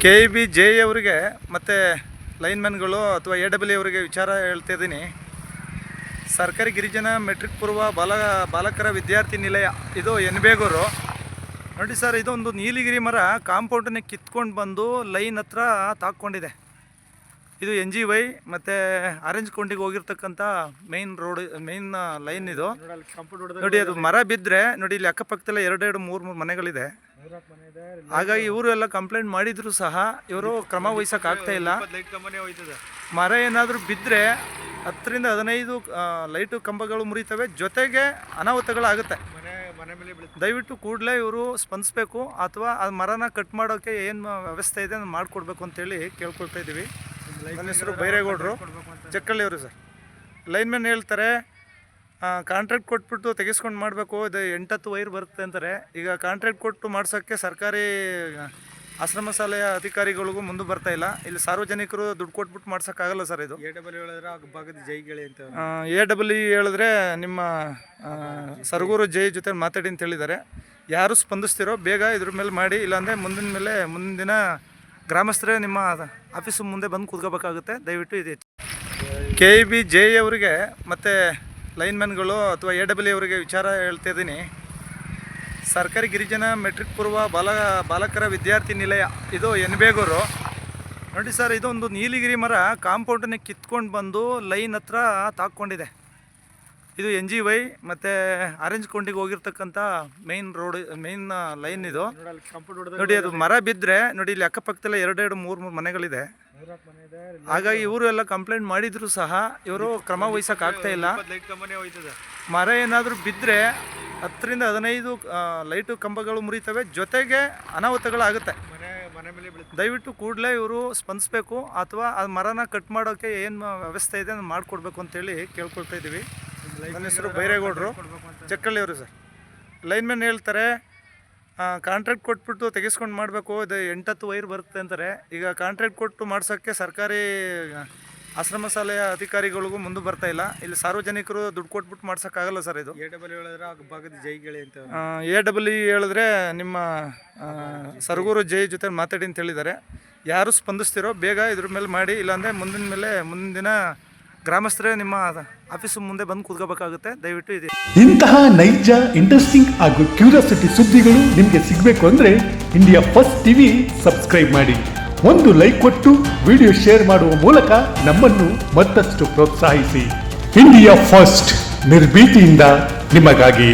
KEB-JE ಅವರಿಗೆ ಮತ್ತು ಲೈನ್ಮನ್ಗಳು ಅಥವಾ AWE ಅವರಿಗೆ ವಿಚಾರ ಹೇಳ್ತಾ ಇದ್ದೀನಿ. ಸರ್ಕಾರಿ ಗಿರಿಜನ ಮೆಟ್ರಿಕ್ ಪೂರ್ವ ಬಾಲಕರ ವಿದ್ಯಾರ್ಥಿ ನಿಲಯ ಇದು ಎನ್ಬೇಗೂರು ನೋಡಿ ಸರ್. ಇದೊಂದು ನೀಲಗಿರಿ ಮರ ಕಾಂಪೌಂಡನ್ನೇ ಕಿತ್ಕೊಂಡು ಬಂದು ಲೈನ್ ಹತ್ರ ತಾಕ್ಕೊಂಡಿದೆ. ಇದು NGY ಮತ್ತು ಆರೆಂಜ್ ಕೌಂಟಿಗೆ ಹೋಗಿರ್ತಕ್ಕಂಥ ಮೇನ್ ಲೈನ್ ಇದು ನೋಡಿ. ಅದು ಮರ ಬಿದ್ದರೆ ನೋಡಿ, ಇಲ್ಲಿ ಅಕ್ಕಪಕ್ಕದಲ್ಲೇ 2-3 ಮನೆಗಳಿದೆ. ಹಾಗಾಗಿ ಇವರು ಎಲ್ಲ ಕಂಪ್ಲೇಂಟ್ ಮಾಡಿದ್ರು ಸಹ ಇವರು ಕ್ರಮ ವಹಿಸೋಕ್ಕಾಗ್ತಾ ಇಲ್ಲ. ಮರ ಏನಾದರೂ ಬಿದ್ದರೆ 10-15 ಲೈಟು ಕಂಬಗಳು ಮುರಿತವೆ, ಜೊತೆಗೆ ಅನಾಹುತಗಳಾಗುತ್ತೆ. ದಯವಿಟ್ಟು ಕೂಡಲೇ ಇವರು ಸ್ಪಂದಿಸಬೇಕು, ಅಥವಾ ಆ ಮರನ ಕಟ್ ಮಾಡೋಕ್ಕೆ ಏನು ವ್ಯವಸ್ಥೆ ಇದೆ ಅದನ್ನು ಮಾಡಿಕೊಡ್ಬೇಕು ಅಂತೇಳಿ ಕೇಳ್ಕೊಳ್ತಾ ಇದ್ದೀವಿ. ನನ್ನ ಹೆಸರು ಬೈರೇಗೌಡರು, ಜಕ್ಕಳ್ಳಿ ಅವರು ಸರ್. ಲೈನ್ಮನ್ ಹೇಳ್ತಾರೆ ಕಾಂಟ್ರಾಕ್ಟ್ ಕೊಟ್ಬಿಟ್ಟು ತೆಗೆಸ್ಕೊಂಡು ಮಾಡಬೇಕು, ಇದು 8-10 ವೈರ್ ಬರುತ್ತೆ ಅಂತಾರೆ. ಈಗ ಕಾಂಟ್ರಾಕ್ಟ್ ಕೊಟ್ಟು ಮಾಡ್ಸೋಕ್ಕೆ ಸರ್ಕಾರಿ ಆಶ್ರಮ ಶಾಲೆಯ ಅಧಿಕಾರಿಗಳಿಗೂ ಮುಂದೆ ಬರ್ತಾ ಇಲ್ಲ. ಇಲ್ಲಿ ಸಾರ್ವಜನಿಕರು ದುಡ್ಡು ಕೊಟ್ಬಿಟ್ಟು ಮಾಡ್ಸೋಕ್ಕಾಗಲ್ಲ ಸರ್. ಇದು AWE ಹೇಳಿದ್ರೆ ನಿಮ್ಮ ಸರಗೂರು ಜೈ ಜೊತೆ ಮಾತಾಡಿ ಅಂತ ಹೇಳಿದ್ದಾರೆ. ಯಾರು ಸ್ಪಂದಿಸ್ತಿರೋ ಬೇಗ ಇದ್ರ ಮೇಲೆ ಮಾಡಿ, ಇಲ್ಲಾಂದರೆ ಮುಂದಿನ ದಿನ ಗ್ರಾಮಸ್ಥರೇ ನಿಮ್ಮ ಆಫೀಸು ಮುಂದೆ ಬಂದು ಕೂತ್ಕೋಬೇಕಾಗುತ್ತೆ. ದಯವಿಟ್ಟು ಇದೆ. KEB-JE ಅವರಿಗೆ ಮತ್ತು ಲೈನ್ಮನ್ಗಳು ಅಥವಾ AWE ಅವರಿಗೆ ವಿಚಾರ ಹೇಳ್ತಾ ಇದ್ದೀನಿ. ಸರ್ಕಾರಿ ಗಿರಿಜನ ಮೆಟ್ರಿಕ್ ಪೂರ್ವ ಬಾಲಕರ ವಿದ್ಯಾರ್ಥಿ ನಿಲಯ ಇದು ಎನ್ಬೇಗೂರು ನೋಡಿ ಸರ್. ಇದೊಂದು ನೀಲಗಿರಿ ಮರ ಕಾಂಪೌಂಡನ್ನೇ ಕಿತ್ಕೊಂಡು ಬಂದು ಲೈನ್ ಹತ್ರ ತಾಕ್ಕೊಂಡಿದೆ. ಇದು NGY ಮತ್ತು ಆರೆಂಜ್ ಕೌಂಟಿಗೆ ಹೋಗಿರ್ತಕ್ಕಂಥ ಮೇನ್ ಲೈನ್ ಇದು ನೋಡಿ. ಅದು ಮರ ಬಿದ್ದರೆ ನೋಡಿ, ಇಲ್ಲಿ ಅಕ್ಕಪಕ್ಕದಲ್ಲೇ 2-3 ಮನೆಗಳಿದೆ. ಹಾಗಾಗಿ ಇವರು ಎಲ್ಲ ಕಂಪ್ಲೇಂಟ್ ಮಾಡಿದ್ರು ಸಹ ಇವರು ಕ್ರಮ ವಹಿಸೋಕ್ಕಾಗ್ತಾ ಇಲ್ಲ. ಮರ ಏನಾದರೂ ಬಿದ್ದರೆ 10-15 ಲೈಟು ಕಂಬಗಳು ಮುರಿತವೆ, ಜೊತೆಗೆ ಅನಾಹುತಗಳಾಗುತ್ತೆ. ದಯವಿಟ್ಟು ಕೂಡಲೇ ಇವರು ಸ್ಪಂದಿಸಬೇಕು, ಅಥವಾ ಆ ಮರನ ಕಟ್ ಮಾಡೋಕ್ಕೆ ಏನು ವ್ಯವಸ್ಥೆ ಇದೆ ಅದನ್ನು ಮಾಡಿಕೊಡ್ಬೇಕು ಅಂತೇಳಿ ಕೇಳ್ಕೊಳ್ತಾ ಇದ್ದೀವಿ. ನನ್ನ ಹೆಸರು ಬೈರೇಗೌಡರು, ಜಕ್ಕಳ್ಳಿ ಅವರು ಸರ್. ಲೈನ್ಮನ್ ಹೇಳ್ತಾರೆ ಕಾಂಟ್ರಾಕ್ಟ್ ಕೊಟ್ಬಿಟ್ಟು ತೆಗೆಸ್ಕೊಂಡು ಮಾಡಬೇಕು, ಇದು 8-10 ವೈರ್ ಬರುತ್ತೆ ಅಂತಾರೆ. ಈಗ ಕಾಂಟ್ರಾಕ್ಟ್ ಕೊಟ್ಟು ಮಾಡ್ಸೋಕ್ಕೆ ಸರ್ಕಾರಿ ಆಶ್ರಮ ಶಾಲೆಯ ಅಧಿಕಾರಿಗಳಿಗೂ ಮುಂದೆ ಬರ್ತಾ ಇಲ್ಲ. ಇಲ್ಲಿ ಸಾರ್ವಜನಿಕರು ದುಡ್ಡು ಕೊಟ್ಬಿಟ್ಟು ಮಾಡ್ಸೋಕ್ಕಾಗಲ್ಲ ಸರ್. ಇದು AWE ಹೇಳಿದ್ರೆ ನಿಮ್ಮ ಸರಗೂರು ಜೈ ಜೊತೆ ಮಾತಾಡಿ ಅಂತ ಹೇಳಿದ್ದಾರೆ. ಯಾರು ಸ್ಪಂದಿಸ್ತಿರೋ ಬೇಗ ಇದ್ರ ಮೇಲೆ ಮಾಡಿ, ಇಲ್ಲಾಂದರೆ ಮುಂದಿನ ದಿನ ಗ್ರಾಮಸ್ಥರೇ ನಿಮ್ಮ ಆಫೀಸು ಮುಂದೆ ಬಂದು ಕೂತ್ಕೋಬೇಕಾಗುತ್ತೆ. ದಯವಿಟ್ಟು ಇದೆ. ಇಂತಹ ನೈಜ, ಇಂಟ್ರೆಸ್ಟಿಂಗ್ ಹಾಗೂ ಕ್ಯೂರಿಯಾಸಿಟಿ ಸುದ್ದಿಗಳು ನಿಮಗೆ ಸಿಗಬೇಕು ಅಂದರೆ ಇಂಡಿಯಾ ಫಸ್ಟ್ ಟಿವಿ ಸಬ್ಸ್ಕ್ರೈಬ್ ಮಾಡಿ. ಒಂದು ಲೈಕ್ ಕೊಟ್ಟು ವಿಡಿಯೋ ಶೇರ್ ಮಾಡುವ ಮೂಲಕ ನಮ್ಮನ್ನು ಮತ್ತಷ್ಟು ಪ್ರೋತ್ಸಾಹಿಸಿ. ಇಂಡಿಯಾ ಫಸ್ಟ್, ನಿರ್ಭೀತಿಯಿಂದ ನಿಮಗಾಗಿ.